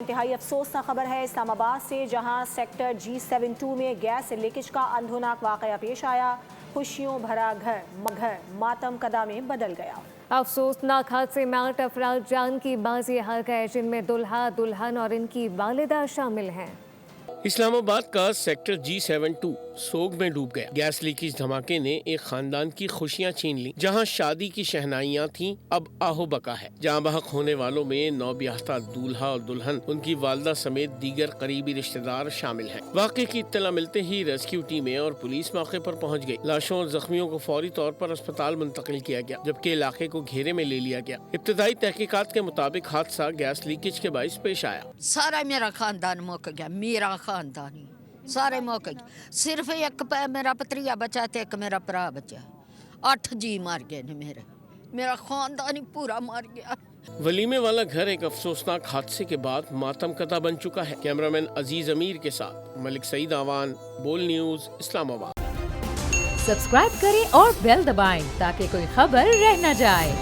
انتہائی افسوسناک خبر ہے اسلام آباد سے، جہاں سیکٹر G72 میں گیس لیکیج کا اندھوناک واقعہ پیش آیا۔ خوشیوں بھرا گھر ماتم کدا میں بدل گیا۔ افسوسناک حادثے میں 8 افراد جان کی بازی ہار گئے، جن میں دلہا دلہن اور ان کی والدہ شامل ہیں۔ اسلام آباد کا سیکٹر G72 سوگ میں ڈوب گیا۔ گیس لیکیج دھماکے نے ایک خاندان کی خوشیاں چھین لی۔ جہاں شادی کی شہنائیاں تھیں، اب آہو بکا ہے۔ جہاں بحق ہونے والوں میں نوبیاہتا دولہا اور دلہن، ان کی والدہ سمیت دیگر قریبی رشتہ دار شامل ہیں۔ واقعے کی اطلاع ملتے ہی ریسکیو ٹیمیں اور پولیس موقع پر پہنچ گئی۔ لاشوں اور زخمیوں کو فوری طور پر اسپتال منتقل کیا گیا، جبکہ علاقے کو گھیرے میں لے لیا گیا۔ ابتدائی تحقیقات کے مطابق حادثہ گیس لیکیج کے باعث پیش آیا۔ سارا میرا خاندان موک گیا، میرا خاندان سارے موک گیا۔ صرف ایک میرا پتریا بچا تے ایک میرا پرا بچا۔ 8 جی مار گئے نے میرا خاندان ہی پورا مار گیا۔ ولیمے والا گھر ایک افسوسناک حادثے کے بعد ماتم کدا بن چکا ہے۔ کیمرامین عزیز امیر کے ساتھ ملک سعید آوان، بول نیوز، اسلام آباد۔ سبسکرائب کریں اور بیل دبائیں تاکہ کوئی خبر رہ نہ جائے۔